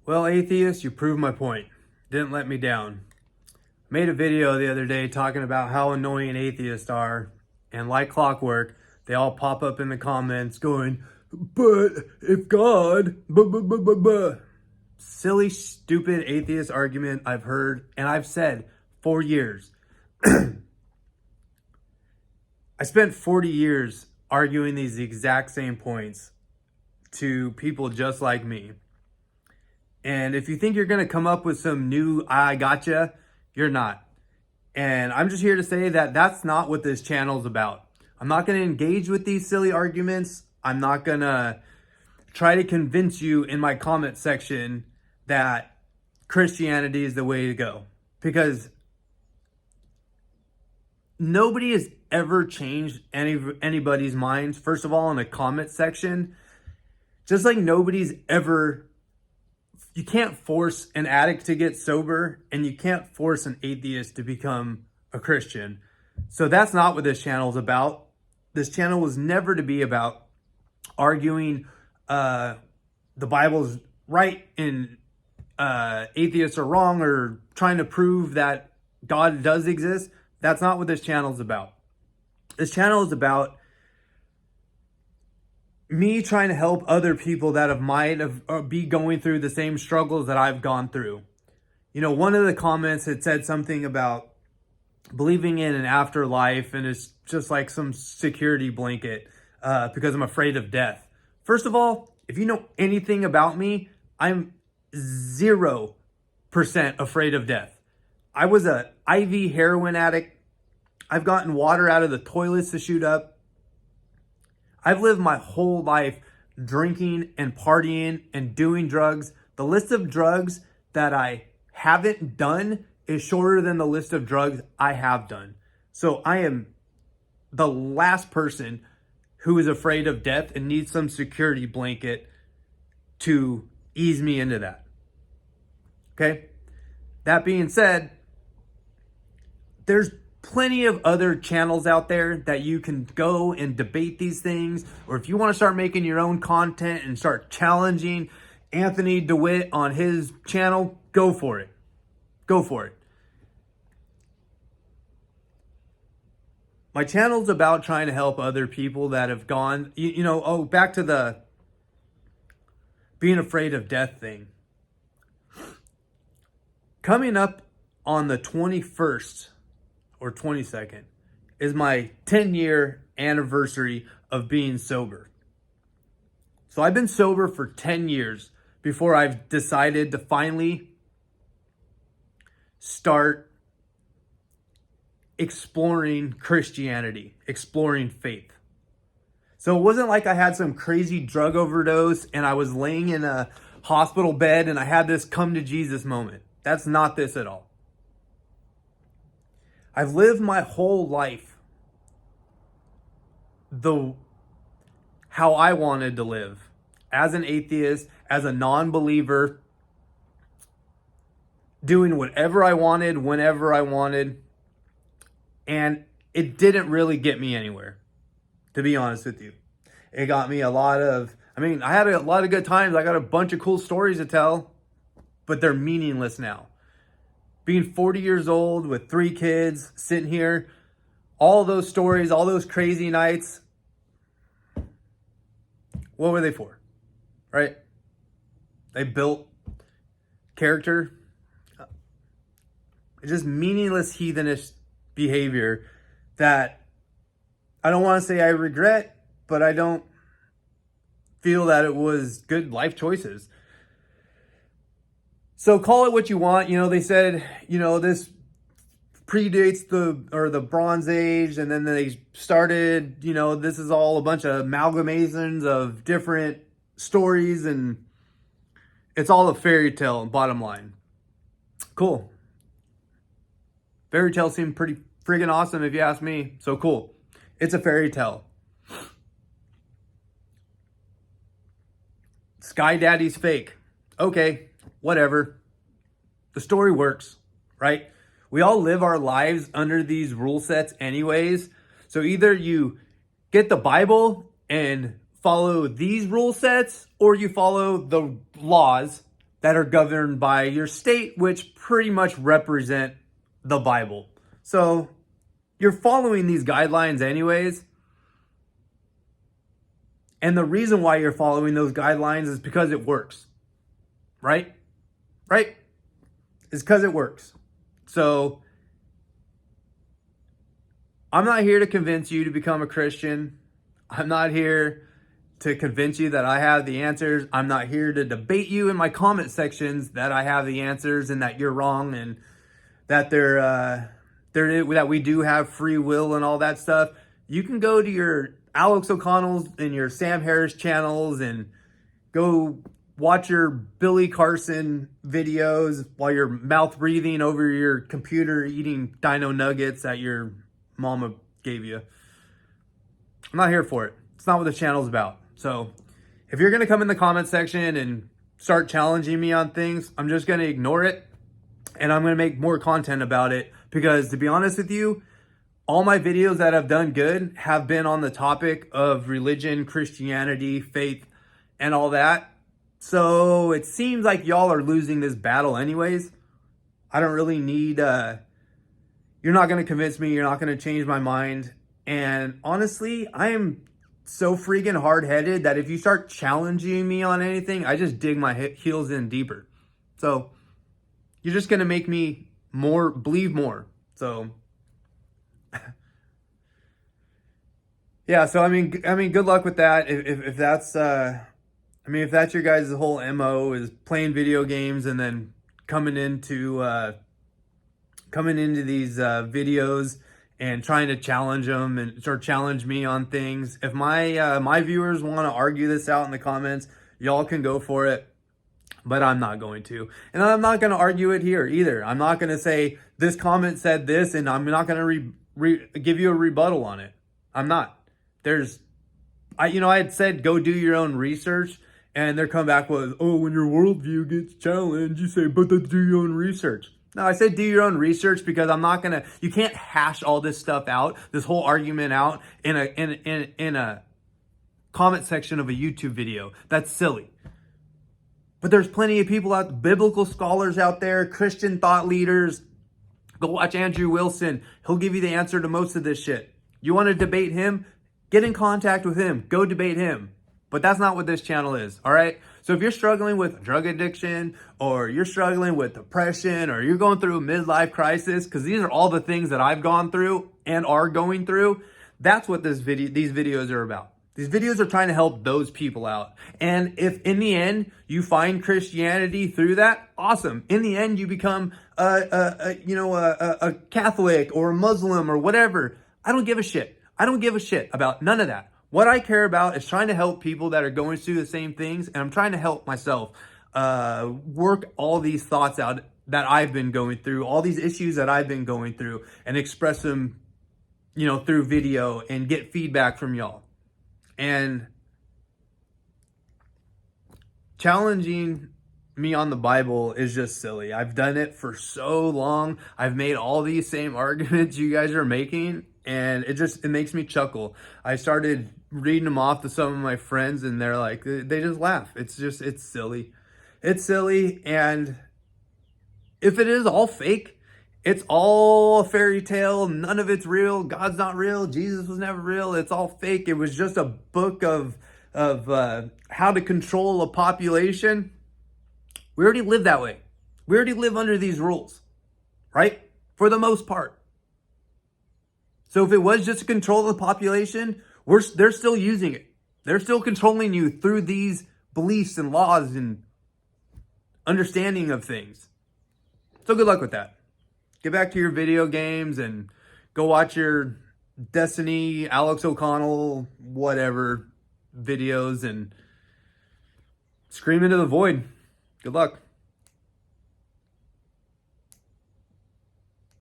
Well, atheist, you proved my point. Didn't let me down. Made a video the other day talking about how annoying atheists are, and like clockwork, they all pop up in the comments going, but if God, buh. Silly, stupid atheist argument I've heard, and I've said for years. I spent 40 years arguing these exact same points to people just like me. And if you think you're going to come up with some new, I gotcha, you're not. And I'm just here to say that that's not what this channel's about. I'm not going to engage with these silly arguments. I'm not going to try to convince you in my comment section that Christianity is the way to go. Because nobody has ever changed anybody's minds, first of all, in the comment section. Just like nobody's ever... You can't force an addict to get sober, and you can't force an atheist to become a Christian. So that's not what this channel is about. This channel was never to be about arguing the Bible's right and atheists are wrong, or trying to prove that God does exist. That's not what this channel is about. This channel is about me trying to help other people that might be going through the same struggles that I've gone through. You know, one of the comments had said something about believing in an afterlife, and it's just like some security blanket because I'm afraid of death. First of all, if you know anything about me, I'm 0% afraid of death. I was an IV heroin addict. I've gotten water out of the toilets to shoot up. I've lived my whole life drinking and partying and doing drugs. The list of drugs that I haven't done is shorter than the list of drugs I have done. So I am the last person who is afraid of death and needs some security blanket to ease me into that. Okay? That being said, there's plenty of other channels out there that you can go and debate these things. Or if you want to start making your own content and start challenging Anthony DeWitt on his channel, go for it. Go for it. My channel's about trying to help other people that have gone, back to the being afraid of death thing. Coming up on the 21st or 22nd is my 10-year anniversary of being sober. So I've been sober for 10 years before I've decided to finally start exploring Christianity, exploring faith. So it wasn't like I had some crazy drug overdose and I was laying in a hospital bed and I had this come to Jesus moment. That's not this at all. I've lived my whole life how I wanted to live, as an atheist, as a non-believer, doing whatever I wanted, whenever I wanted, and it didn't really get me anywhere, to be honest with you. It got me I had a lot of good times. I got a bunch of cool stories to tell, but they're meaningless now. Being 40 years old with 3 kids, sitting here, all those stories, all those crazy nights, what were they for? Right? They built character. It's just meaningless heathenish behavior that I don't want to say I regret, but I don't feel that it was good life choices. So call it what you want. They said, this predates the Bronze Age, and then they started, this is all a bunch of amalgamations of different stories, and it's all a fairy tale, bottom line. Cool. Fairy tales seem pretty friggin' awesome if you ask me. So cool. It's a fairy tale. Sky Daddy's fake. Okay. Whatever. The story works, right? We all live our lives under these rule sets anyways. So either you get the Bible and follow these rule sets, or you follow the laws that are governed by your state, which pretty much represent the Bible. So you're following these guidelines anyways. And the reason why you're following those guidelines is because it works. Right? Right? It's because it works. So I'm not here to convince you to become a Christian. I'm not here to convince you that I have the answers. I'm not here to debate you in my comment sections that I have the answers and that you're wrong and that that we do have free will and all that stuff. You can go to your Alex O'Connell's and your Sam Harris channels and go watch your Billy Carson videos while you're mouth breathing over your computer eating dino nuggets that your mama gave you. I'm not here for it. It's not what this channel's about. So if you're going to come in the comment section and start challenging me on things, I'm just going to ignore it. And I'm going to make more content about it. Because to be honest with you, all my videos that have done good have been on the topic of religion, Christianity, faith, and all that. So it seems like y'all are losing this battle anyways. I don't really need, you're not going to convince me. You're not going to change my mind. And honestly, I am so freaking hard-headed that if you start challenging me on anything, I just dig my heels in deeper. So you're just going to make me believe more. So yeah, so I mean, good luck with that. If that's, if that's your guys' whole MO is playing video games and then coming into these videos and trying to challenge them and or challenge me on things. If my viewers want to argue this out in the comments, y'all can go for it. But I'm not going to. And I'm not going to argue it here either. I'm not going to say this comment said this and I'm not going to give you a rebuttal on it. I'm not. I had said go do your own research, and they're coming back with, oh, when your worldview gets challenged, you say, but do your own research. No, I said do your own research because you can't hash all this stuff out, this whole argument out in a comment section of a YouTube video. That's silly. But there's plenty of people biblical scholars out there, Christian thought leaders. Go watch Andrew Wilson. He'll give you the answer to most of this shit. You want to debate him? Get in contact with him. Go debate him. But that's not what this channel is, all right? So if you're struggling with drug addiction, or you're struggling with depression, or you're going through a midlife crisis, because these are all the things that I've gone through and are going through, that's what these videos are about. These videos are trying to help those people out. And if in the end you find Christianity through that, awesome. In the end you become a Catholic or a Muslim or whatever. I don't give a shit. I don't give a shit about none of that. What I care about is trying to help people that are going through the same things, and I'm trying to help myself work all these thoughts out that I've been going through, all these issues that I've been going through, and express them, through video and get feedback from y'all. And challenging me on the Bible is just silly. I've done it for so long. I've made all these same arguments you guys are making, and it makes me chuckle. I started reading them off to some of my friends, and they're like, they just laugh. It's silly. It's silly. And if it is all fake, it's all a fairy tale. None of it's real. God's not real. Jesus was never real. It's all fake. It was just a book of how to control a population. We already live that way. We already live under these rules, right? For the most part. So if it was just to control the population, they're still using it. They're still controlling you through these beliefs and laws and understanding of things. So good luck with that. Get back to your video games and go watch your Destiny, Alex O'Connell, whatever videos, and scream into the void. Good luck.